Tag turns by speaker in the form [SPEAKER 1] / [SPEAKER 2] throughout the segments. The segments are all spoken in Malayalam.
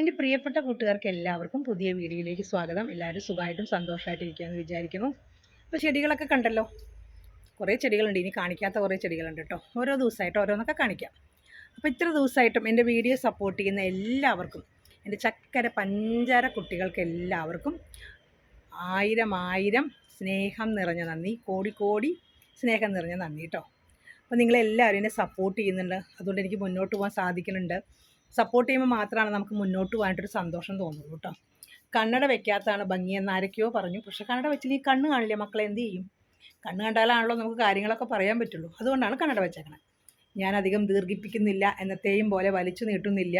[SPEAKER 1] എൻ്റെ പ്രിയപ്പെട്ട കൂട്ടുകാർക്ക് എല്ലാവർക്കും പുതിയ വീഡിയോയിലേക്ക് സ്വാഗതം. എല്ലാവരും സുഖമായിട്ടും സന്തോഷമായിട്ടിരിക്കുകയെന്ന് വിചാരിക്കുന്നു. അപ്പോൾ ചെടികളൊക്കെ കണ്ടല്ലോ, കുറേ ചെടികളുണ്ട്. ഇനി കാണിക്കാത്ത കുറേ ചെടികളുണ്ട് കേട്ടോ. ഓരോ ദിവസമായിട്ട് ഓരോന്നൊക്കെ കാണിക്കാം. അപ്പോൾ ഇത്ര ദിവസമായിട്ടും എൻ്റെ വീഡിയോ സപ്പോർട്ട് ചെയ്യുന്ന എല്ലാവർക്കും, എൻ്റെ ചക്കര പഞ്ചാര കുട്ടികൾക്ക് എല്ലാവർക്കും ആയിരം സ്നേഹം നിറഞ്ഞ നന്ദി, കോടി കോടി സ്നേഹം നിറഞ്ഞ നന്ദി കേട്ടോ. അപ്പോൾ നിങ്ങളെല്ലാവരും എന്നെ സപ്പോർട്ട് ചെയ്യുന്നുണ്ട്. അതുകൊണ്ട് എനിക്ക് മുന്നോട്ട് പോകാൻ സാധിക്കുന്നുണ്ട്. സപ്പോർട്ട് ചെയ്യുമ്പോൾ മാത്രമാണ് നമുക്ക് മുന്നോട്ട് പോകാനായിട്ടൊരു സന്തോഷം തോന്നുള്ളൂ കേട്ടോ. കണ്ണട വെക്കാത്തതാണ് ഭംഗിയെന്ന് ആരൊക്കെയോ പറഞ്ഞു. പക്ഷേ കണ്ണട വെച്ചില്ലെങ്കിൽ കണ്ണ് കാണില്ല മക്കളെ, എന്ത് ചെയ്യും? കണ്ണ് കണ്ടാലാണല്ലോ നമുക്ക് കാര്യങ്ങളൊക്കെ പറയാൻ പറ്റുള്ളൂ. അതുകൊണ്ടാണ് കണ്ണട വെച്ചേക്കണത്. ഞാനധികം ദീർഘിപ്പിക്കുന്നില്ല, എന്നത്തെയും പോലെ വലിച്ചു നീട്ടുന്നില്ല.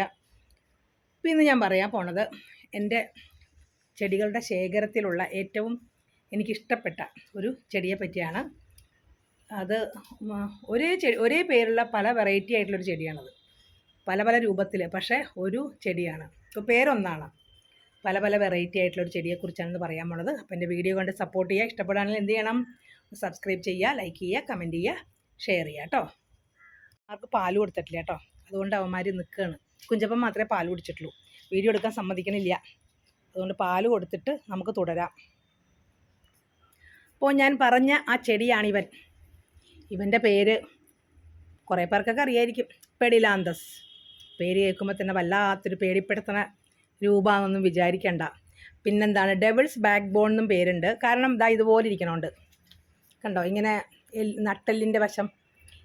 [SPEAKER 1] പിന്നെ ഞാൻ പറയാൻ പോണത് എൻ്റെ ചെടികളുടെ ശേഖരത്തിലുള്ള ഏറ്റവും എനിക്കിഷ്ടപ്പെട്ട ഒരു ചെടിയെ പറ്റിയാണ്. അത് ഒരേ പേരുള്ള പല വെറൈറ്റി ആയിട്ടുള്ളൊരു ചെടിയാണത്. പല പല രൂപത്തിൽ, പക്ഷേ ഒരു ചെടിയാണ്. ഇപ്പോൾ പേരൊന്നാണ്. പല പല വെറൈറ്റി ആയിട്ടുള്ളൊരു ചെടിയെക്കുറിച്ചാണ് പറയാൻ പോണത്. അപ്പോൾ എൻ്റെ വീഡിയോ കണ്ട് സപ്പോർട്ട് ചെയ്യുക. ഇഷ്ടപ്പെടുകയാണെങ്കിൽ എന്ത് ചെയ്യണം? സബ്സ്ക്രൈബ് ചെയ്യുക, ലൈക്ക് ചെയ്യുക, കമൻറ്റ് ചെയ്യുക, ഷെയർ ചെയ്യുക കേട്ടോ. അവർക്ക് പാൽ കൊടുത്തിട്ടില്ല കേട്ടോ, അതുകൊണ്ട് അവന്മാർ നിൽക്കുകയാണ്. കുഞ്ചപ്പം മാത്രമേ പാൽ കുടിച്ചിട്ടുള്ളൂ. വീഡിയോ എടുക്കാൻ സമ്മതിക്കണില്ല. അതുകൊണ്ട് പാൽ കൊടുത്തിട്ട് നമുക്ക് തുടരാം. അപ്പോൾ ഞാൻ പറഞ്ഞ ആ ചെടിയാണിവൻ. ഇവൻ്റെ പേര് കുറേ പേർക്കൊക്കെ അറിയായിരിക്കും, പെഡിലാന്തസ്. പേര് കേൾക്കുമ്പോൾ തന്നെ വല്ലാത്തൊരു പേടിപ്പെടുത്തുന്ന രൂപമാണെന്നൊന്നും വിചാരിക്കണ്ട. പിന്നെന്താണ്, ഡെവിൾസ് ബാക്ക് ബോൺ എന്നും പേരുണ്ട്. കാരണം ഇതാ ഇതുപോലെ ഇരിക്കണുണ്ട്, കണ്ടോ? ഇങ്ങനെ നട്ടെല്ലിൻ്റെ വശം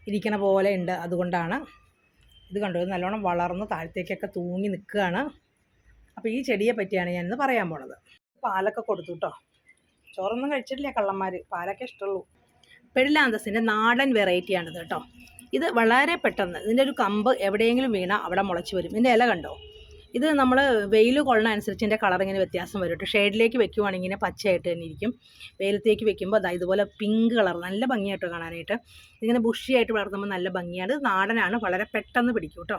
[SPEAKER 1] ഇരിക്കണ പോലെ ഉണ്ട്. അതുകൊണ്ടാണ് ഇത് കണ്ടോ, ഇത് നല്ലോണം വളർന്ന് താഴത്തേക്കൊക്കെ തൂങ്ങി നിൽക്കുകയാണ്. അപ്പോൾ ഈ ചെടിയെ പറ്റിയാണ് ഞാനിന്ന് പറയാൻ പോണത്. പാലൊക്കെ കൊടുത്തു കേട്ടോ. ചോറൊന്നും കഴിച്ചിട്ടില്ല കള്ളന്മാർ, പാലൊക്കെ ഇഷ്ടമുള്ളൂ. പെഡിലാന്തസിൻ്റെ നാടൻ വെറൈറ്റിയാണിത് കേട്ടോ. ഇത് വളരെ പെട്ടെന്ന് ഇതിൻ്റെ ഒരു കമ്പ് എവിടെയെങ്കിലും വീണാൽ അവിടെ മുളച്ച് വരും. ഇതിൻ്റെ ഇല കണ്ടോ? ഇത് നമ്മൾ വെയിൽ കൊള്ളണ അനുസരിച്ച് ഇതിൻ്റെ കളർ ഇങ്ങനെ വ്യത്യാസം വരും കേട്ടോ. ഷെയ്ഡിലേക്ക് വെക്കുവാണെങ്കിൽ ഇങ്ങനെ പച്ചയായിട്ട് തന്നെ ഇരിക്കും. വെയിലത്തേക്ക് വെക്കുമ്പോൾ അതാ ഇതുപോലെ പിങ്ക് കളർ, നല്ല ഭംഗിയായിട്ട് കാണാനായിട്ട്. ഇങ്ങനെ ബുഷിയായിട്ട് വളർത്തുമ്പോൾ നല്ല ഭംഗിയാണ്. നാടനാണ്, വളരെ പെട്ടെന്ന് പിടിക്കും കേട്ടോ.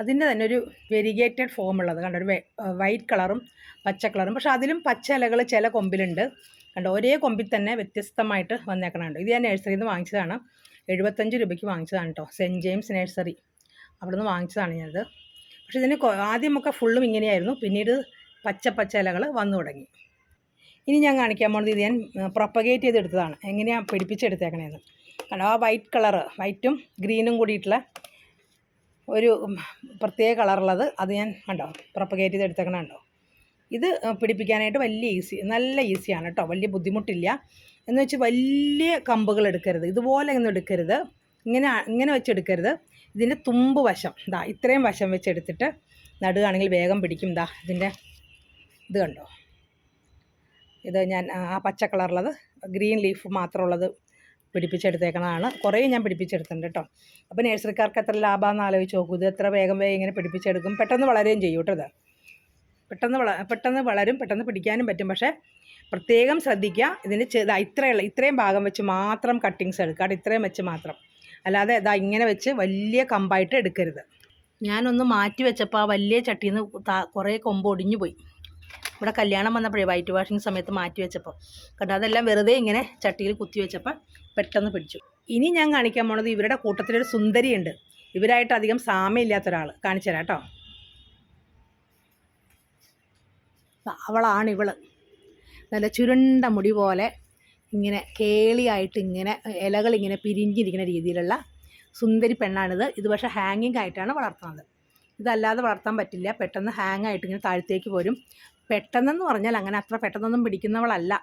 [SPEAKER 1] അതിൻ്റെ തന്നെ ഒരു വെരിഗേറ്റഡ് ഫോം ഉള്ളത് കണ്ടോ, ഒരു വൈറ്റ് കളറും പച്ച കളറും. പക്ഷേ അതിലും പച്ച ഇലകൾ ചില കൊമ്പിലുണ്ട് കണ്ടോ. ഒരേ കൊമ്പിൽ തന്നെ വ്യത്യസ്തമായിട്ട് വന്നേക്കണുണ്ട്. ഇത് ഞാൻ നഴ്സറിയിൽ നിന്ന് വാങ്ങിച്ചതാണ്. 75 രൂപയ്ക്ക് വാങ്ങിച്ചതാണ് കേട്ടോ. സെൻറ്റ് ജെയിംസ് നഴ്സറി, അവിടെ നിന്ന് വാങ്ങിച്ചതാണ് ഞാനത്. പക്ഷേ ഇതിന് ആദ്യമൊക്കെ ഫുള്ളും ഇങ്ങനെയായിരുന്നു, പിന്നീട് പച്ച ഇലകൾ വന്നു തുടങ്ങി. ഇനി ഞാൻ കാണിക്കാൻ പോകുന്നത് ഇത് ഞാൻ പ്രൊപ്പഗേറ്റ് ചെയ്തെടുത്തതാണ്. എങ്ങനെയാണ് പിടിപ്പിച്ചെടുത്തേക്കണേന്ന് കണ്ടോ. ആ വൈറ്റ് കളറ്, വൈറ്റും ഗ്രീനും കൂടിയിട്ടുള്ള ഒരു പ്രത്യേക കളറുള്ളത്, അത് ഞാൻ കണ്ടോ പ്രൊപ്പഗേറ്റ് ചെയ്തെടുത്തേക്കണ കണ്ടോ. ഇത് പിടിപ്പിക്കാനായിട്ട് നല്ല ഈസിയാണ് കേട്ടോ. വലിയ ബുദ്ധിമുട്ടില്ല. എന്ന് വെച്ച് വലിയ കമ്പുകൾ എടുക്കരുത്, ഇതുപോലെ ഒന്നും എടുക്കരുത്, ഇങ്ങനെ വെച്ചെടുക്കരുത്. ഇതിൻ്റെ തുമ്പ് വശം ഇതാ ഇത്രയും വശം വെച്ചെടുത്തിട്ട് നടുകയാണെങ്കിൽ വേഗം പിടിക്കും. ഇതാ ഇതിൻ്റെ ഇത് കണ്ടോ. ഇത് ഞാൻ ആ പച്ച കളറുള്ളത്, ഗ്രീൻ ലീഫ് മാത്രമുള്ളത് പിടിപ്പിച്ചെടുത്തേക്കണതാണ്. കുറേ ഞാൻ പിടിപ്പിച്ചെടുത്തിട്ടുണ്ട് കേട്ടോ. അപ്പോൾ നഴ്സറിക്കാർക്ക് എത്ര ലാഭമാണെന്ന് ആലോചിച്ച് നോക്കൂ. ഇത് എത്ര വേഗം ഇങ്ങനെ പിടിപ്പിച്ചെടുക്കും. പെട്ടെന്ന് വളരുകയും ചെയ്യും കേട്ടോ. ഇത് പെട്ടെന്ന് വളരും, പെട്ടെന്ന് പിടിക്കാനും പറ്റും. പക്ഷേ പ്രത്യേകം ശ്രദ്ധിക്കുക, ഇതിന് ഇത്രയും ഭാഗം വെച്ച് മാത്രം കട്ടിങ്സ് എടുക്കുക. ഇത്രയും വെച്ച് മാത്രം, അല്ലാതെ ഇതാ ഇങ്ങനെ വെച്ച് വലിയ കമ്പായിട്ട് എടുക്കരുത്. ഞാനൊന്ന് മാറ്റി വെച്ചപ്പോൾ ആ വലിയ ചട്ടിയിൽ നിന്ന് കുറേ കൊമ്പ് ഒടിഞ്ഞു പോയി. ഇവിടെ കല്യാണം വന്നപ്പോഴേ വൈറ്റ് വാഷിങ് സമയത്ത് മാറ്റി വെച്ചപ്പോൾ കണ്ടോ, അതെല്ലാം വെറുതെ ഇങ്ങനെ ചട്ടിയിൽ കുത്തി വെച്ചപ്പോൾ പെട്ടെന്ന് പിടിച്ചു. ഇനി ഞാൻ കാണിക്കാൻ പോണത് ഇവരുടെ കൂട്ടത്തിലൊരു സുന്ദരിയുണ്ട്. ഇവരായിട്ട് അധികം സാമ്യമില്ലാത്ത ഒരാൾ, കാണിച്ചു തരാം കേട്ടോ. അവളാണ് ഇവള്. നല്ല ചുരുണ്ട മുടി പോലെ ഇങ്ങനെ കേളിയായിട്ട് ഇങ്ങനെ ഇലകൾ ഇങ്ങനെ പിരിഞ്ഞിരിക്കുന്ന രീതിയിലുള്ള സുന്ദരി പെണ്ണാണിത്. ഇത് പക്ഷേ ഹാങ്ങിങ് ആയിട്ടാണ് വളർത്തുന്നത്. ഇതല്ലാതെ വളർത്താൻ പറ്റില്ല. പെട്ടെന്ന് ഹാങ് ആയിട്ട് ഇങ്ങനെ താഴത്തേക്ക് പോരും. പെട്ടെന്നെന്ന് പറഞ്ഞാൽ അങ്ങനെ അത്ര പെട്ടെന്നൊന്നും പിടിക്കുന്നവളല്ല.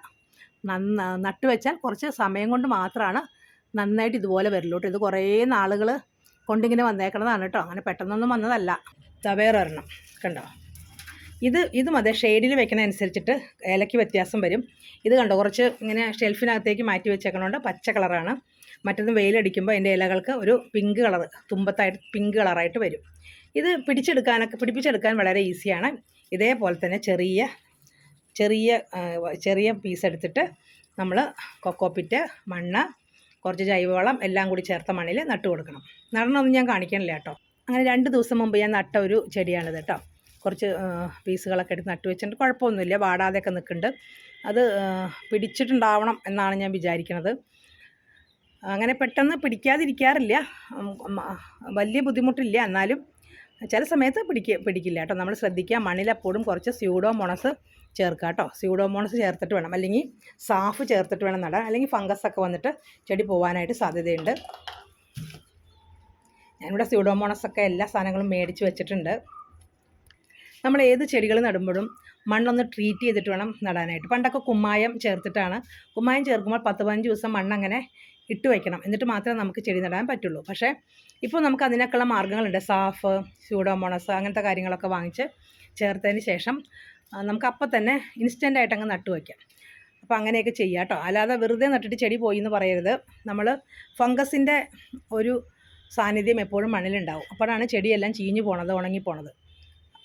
[SPEAKER 1] നട്ടുവെച്ചാൽ കുറച്ച് സമയം കൊണ്ട് മാത്രമാണ് നന്നായിട്ട് ഇതുപോലെ വരലോട്ട്. ഇത് കുറേ നാളുകൾ കൊണ്ടിങ്ങനെ വന്നേക്കണതാണ് കേട്ടോ. അങ്ങനെ പെട്ടെന്നൊന്നും വന്നതല്ല. വേറൊരെണ്ണം കണ്ടോ. ഇതും അതെ, ഷെയ്ഡിൽ വെക്കണതനുസരിച്ചിട്ട് ഇലയ്ക്ക് വ്യത്യാസം വരും. ഇത് കണ്ടോ, കുറച്ച് ഇങ്ങനെ ഷെൽഫിനകത്തേക്ക് മാറ്റി വെച്ചേക്കണോണ്ട് പച്ച കളറാണ്. മറ്റത് വെയിലടിക്കുമ്പോൾ എൻ്റെ ഇലകൾക്ക് ഒരു പിങ്ക് കളർ, തുമ്പത്തായിട്ട് പിങ്ക് കളറായിട്ട് വരും. ഇത് പിടിപ്പിച്ചെടുക്കാൻ വളരെ ഈസിയാണ്. ഇതേപോലെ തന്നെ ചെറിയ പീസ് എടുത്തിട്ട് നമ്മൾ കൊക്കോപ്പിറ്റ്, മണ്ണ്, കുറച്ച് ജൈവവളം എല്ലാം കൂടി ചേർത്ത മണ്ണിൽ നട്ടു കൊടുക്കണം. നടണമൊന്നും ഞാൻ കാണിക്കണില്ല കേട്ടോ. അങ്ങനെ 2 ദിവസം മുമ്പ് ഞാൻ നട്ട ഒരു ചെടിയാണിത് കേട്ടോ. കുറച്ച് പീസുകളൊക്കെ എടുത്ത് നട്ടു വെച്ചിട്ട് കുഴപ്പമൊന്നുമില്ല, വാടാതെയൊക്കെ നിൽക്കുന്നുണ്ട്. അത് പിടിച്ചിട്ടുണ്ടാവണം എന്നാണ് ഞാൻ വിചാരിക്കുന്നത്. അങ്ങനെ പെട്ടെന്ന് പിടിക്കാതിരിക്കാറില്ല, വലിയ ബുദ്ധിമുട്ടില്ല. എന്നാലും ചില സമയത്ത് പിടിക്കില്ല കേട്ടോ. നമ്മൾ ശ്രദ്ധിക്കുക, മണ്ണിലെപ്പോഴും കുറച്ച് സ്യൂഡോമോണസ് ചേർക്കുക കേട്ടോ. സ്യൂഡോമോണസ് ചേർത്തിട്ട് വേണം, അല്ലെങ്കിൽ സാഫ് ചേർത്തിട്ട് വേണം നടാൻ, അല്ലെങ്കിൽ ഫംഗസൊക്കെ വന്നിട്ട് ചെടി പോകാനായിട്ട് സാധ്യതയുണ്ട്. ഞാനിവിടെ സ്യൂഡോമോണസൊക്കെ എല്ലാ സാധനങ്ങളും മേടിച്ച് വെച്ചിട്ടുണ്ട്. നമ്മൾ ഏത് ചെടികൾ നടുമ്പോഴും മണ്ണൊന്ന് ട്രീറ്റ് ചെയ്തിട്ട് വേണം നടാനായിട്ട്. പണ്ടൊക്കെ കുമ്മായം ചേർത്തിട്ടാണ്. കുമ്മായം ചേർക്കുമ്പോൾ 10-15 ദിവസം മണ്ണങ്ങനെ ഇട്ട് വയ്ക്കണം, എന്നിട്ട് മാത്രമേ നമുക്ക് ചെടി നടാൻ പറ്റുള്ളൂ. പക്ഷേ ഇപ്പോൾ നമുക്ക് അതിനൊക്കെയുള്ള മാർഗ്ഗങ്ങളുണ്ട്. സാഫ്, സ്യൂഡോമോണസ് അങ്ങനത്തെ കാര്യങ്ങളൊക്കെ വാങ്ങിച്ച് ചേർത്തതിന് ശേഷം നമുക്ക് അപ്പം തന്നെ ഇൻസ്റ്റൻ്റായിട്ട് അങ്ങ് നട്ടു വയ്ക്കാം. അപ്പോൾ അങ്ങനെയൊക്കെ ചെയ്യാം കേട്ടോ. അല്ലാതെ വെറുതെ നട്ടിട്ട് ചെടി പോയി എന്ന് പറയരുത്. നമ്മൾ ഫംഗസിൻ്റെ ഒരു സാന്നിധ്യം എപ്പോഴും മണ്ണിലുണ്ടാവും. അപ്പോഴാണ് ചെടിയെല്ലാം ചീഞ്ഞു പോണത്, ഉണങ്ങിപ്പോണത്.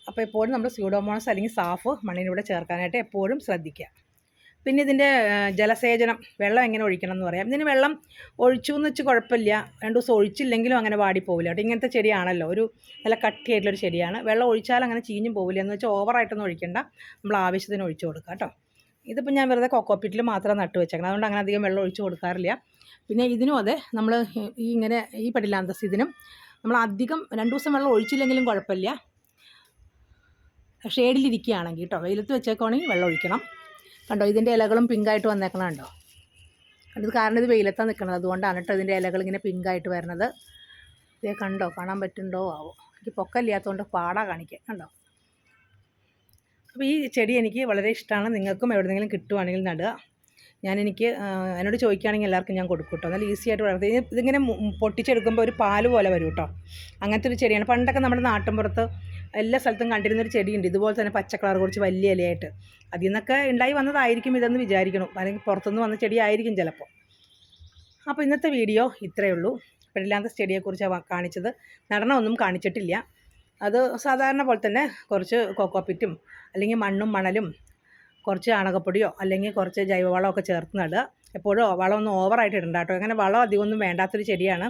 [SPEAKER 1] അപ്പോൾ എപ്പോഴും നമ്മൾ സ്യൂഡോമോണസ് അല്ലെങ്കിൽ സാഫ് മണ്ണിലൂടെ ചേർക്കാനായിട്ട് എപ്പോഴും ശ്രദ്ധിക്കുക. പിന്നെ ഇതിൻ്റെ ജലസേചനം, വെള്ളം എങ്ങനെ ഒഴിക്കണം എന്ന് പറയാം. ഇതിന് വെള്ളം ഒഴിച്ചു എന്ന് വെച്ച് കുഴപ്പമില്ല, 2 ദിവസം ഒഴിച്ചില്ലെങ്കിലും അങ്ങനെ വാടിപ്പോവില്ല കേട്ടോ. ഇങ്ങനത്തെ ചെടിയാണല്ലോ, ഒരു നല്ല കട്ടിയായിട്ടുള്ളൊരു ചെടിയാണ്. വെള്ളം ഒഴിച്ചാൽ അങ്ങനെ ചീഞ്ഞും പോവില്ല. എന്ന് വെച്ചാൽ ഓവറായിട്ടൊന്നും ഒഴിക്കണ്ട, നമ്മൾ ആവശ്യത്തിന് ഒഴിച്ചു കൊടുക്കുക കേട്ടോ. ഇതിപ്പോൾ ഞാൻ വെറുതെ കൊക്കോപ്പിറ്റിൽ മാത്രം നട്ടു വെച്ചേക്കണം, അതുകൊണ്ട് അങ്ങനെ അധികം വെള്ളം ഒഴിച്ച് കൊടുക്കാറില്ല. പിന്നെ ഇതിനും അതെ, നമ്മൾ ഈ പെഡിലാന്തസ് ഇതിനും നമ്മൾ അധികം 2 ദിവസം വെള്ളം ഒഴിച്ചില്ലെങ്കിലും കുഴപ്പമില്ല. ഷേഡിലിരിക്കുകയാണെങ്കിൽ കേട്ടോ, വെയിലത്ത് വെച്ചേക്കുവാണെങ്കിൽ വെള്ളം ഒഴിക്കണം. കണ്ടോ, ഇതിൻ്റെ ഇലകളും പിങ്കായിട്ട് വന്നേക്കണം കണ്ടോ. ഇത് കാരണം ഇത് വെയിലത്താണ് നിൽക്കുന്നത്, അതുകൊണ്ടാണ് കേട്ടോ ഇതിൻ്റെ ഇലകൾ ഇങ്ങനെ പിങ്കായിട്ട് വരുന്നത്. ഇതേ കണ്ടോ, കാണാൻ പറ്റുന്നുണ്ടോ ആവോ, എനിക്ക് പൊക്കമില്ലാത്തതുകൊണ്ട് പാടാ കാണിക്കുക. കണ്ടോ. അപ്പോൾ ഈ ചെടി എനിക്ക് വളരെ ഇഷ്ടമാണ്. നിങ്ങൾക്കും എവിടെയെങ്കിലും കിട്ടുവാണെങ്കിൽ നടുക. എനിക്ക് എന്നോട് ചോദിക്കുകയാണെങ്കിൽ എല്ലാവർക്കും ഞാൻ കൊടുക്കും കേട്ടോ. നല്ല ഈസി ആയിട്ട് വളർത്തി. ഇതിങ്ങനെ പൊട്ടിച്ചെടുക്കുമ്പോൾ ഒരു പാല് പോലെ വരും കേട്ടോ. അങ്ങനത്തെ ഒരു ചെടിയാണ്. പണ്ടൊക്കെ നമ്മുടെ നാട്ടിൻപുറത്ത് എല്ലാ സ്ഥലത്തും കണ്ടിരുന്നൊരു ചെടിയുണ്ട് ഇതുപോലെ തന്നെ, പച്ച കളർ, കുറച്ച് വലിയ ഇലയായിട്ട്. അതിൽ നിന്നൊക്കെ ഉണ്ടായി വന്നതായിരിക്കും ഇതെന്ന് വിചാരിക്കണം, അല്ലെങ്കിൽ പുറത്തുനിന്ന് വന്ന ചെടി ആയിരിക്കും ചിലപ്പോൾ. അപ്പോൾ ഇന്നത്തെ വീഡിയോ ഇത്രയേ ഉള്ളൂ. പെഡിലാന്തസ് ചെടിയെക്കുറിച്ച് കാണിച്ചത്. നടണമൊന്നും കാണിച്ചിട്ടില്ല. അത് സാധാരണ പോലെ തന്നെ കുറച്ച് കോക്കോപ്പിറ്റും അല്ലെങ്കിൽ മണ്ണും മണലും കുറച്ച് ചാണകപ്പൊടിയോ അല്ലെങ്കിൽ കുറച്ച് ജൈവവളമൊക്കെ ചേർത്ത് നടുക. എപ്പോഴും വളമൊന്നും ഓവറായിട്ട് ഇടണ്ട കേട്ടോ. അങ്ങനെ വളം അധികമൊന്നും വേണ്ടാത്തൊരു ചെടിയാണ്,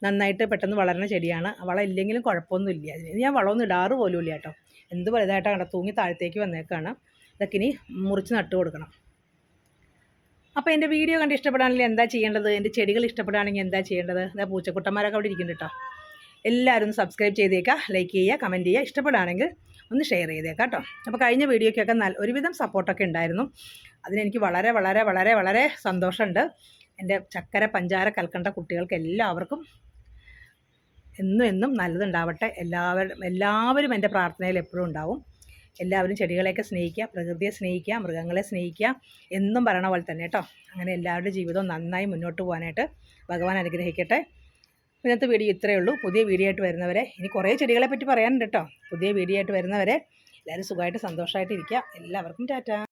[SPEAKER 1] നന്നായിട്ട് പെട്ടെന്ന് വളരുന്ന ചെടിയാണ്. വളം ഇല്ലെങ്കിലും കുഴപ്പമൊന്നുമില്ല. അതിന് ഞാൻ വളമൊന്നും ഇടാറ് പോലും ഇല്ല കേട്ടോ. എന്ത് വലുതായിട്ടാണ് കണ്ടോ, തൂങ്ങി താഴത്തേക്ക് വന്നേക്കാണ്. ഇതൊക്കെ ഇനി മുറിച്ച് നട്ടു കൊടുക്കണം. അപ്പോൾ എൻ്റെ വീഡിയോ കണ്ട് ഇഷ്ടപ്പെടുകയാണെങ്കിൽ എന്താ ചെയ്യേണ്ടത്, എൻ്റെ ചെടികൾ ഇഷ്ടപ്പെടുകയാണെങ്കിൽ എന്താ ചെയ്യേണ്ടത്? അതാ പൂച്ചക്കുട്ടന്മാരൊക്കെ അവിടെ ഇരിക്കുന്നുണ്ട് കേട്ടോ. എല്ലാവരും സബ്സ്ക്രൈബ് ചെയ്തേക്കാം, ലൈക്ക് ചെയ്യുക, കമൻറ്റ് ചെയ്യുക. ഇഷ്ടപ്പെടുകയാണെങ്കിൽ ഒന്ന് ഷെയർ ചെയ്തേക്കാം കേട്ടോ. അപ്പോൾ കഴിഞ്ഞ വീഡിയോയ്ക്കൊക്കെ ഒരുവിധം സപ്പോർട്ടൊക്കെ ഉണ്ടായിരുന്നു. അതിനെനിക്ക് വളരെ വളരെ വളരെ വളരെ സന്തോഷമുണ്ട്. എൻ്റെ ചക്കര പഞ്ചാര കൽക്കണ്ട കുട്ടികൾക്ക് എല്ലാവർക്കും എന്നും നല്ലതുണ്ടാവട്ടെ. എല്ലാവരും എൻ്റെ പ്രാർത്ഥനയിൽ എപ്പോഴും ഉണ്ടാവും. എല്ലാവരും ചെടികളെയൊക്കെ സ്നേഹിക്കുക, പ്രകൃതിയെ സ്നേഹിക്കുക, മൃഗങ്ങളെ സ്നേഹിക്കുക എന്നും പറയണ പോലെ തന്നെ കേട്ടോ. അങ്ങനെ എല്ലാവരുടെ ജീവിതവും നന്നായി മുന്നോട്ട് പോകാനായിട്ട് ഭഗവാൻ അനുഗ്രഹിക്കട്ടെ. ഇന്നത്തെ വീഡിയോ ഇത്രയേ ഉള്ളൂ. പുതിയ വീഡിയോ ആയിട്ട് വരുന്നവരെ, ഇനി കുറേ ചെടികളെ പറ്റി പറയാനുണ്ട് കേട്ടോ. പുതിയ വീഡിയോ ആയിട്ട് വരുന്നവരെ എല്ലാവരും സുഖമായിട്ട് സന്തോഷമായിട്ട് ഇരിക്കുക. എല്ലാവർക്കും ടാറ്റാ.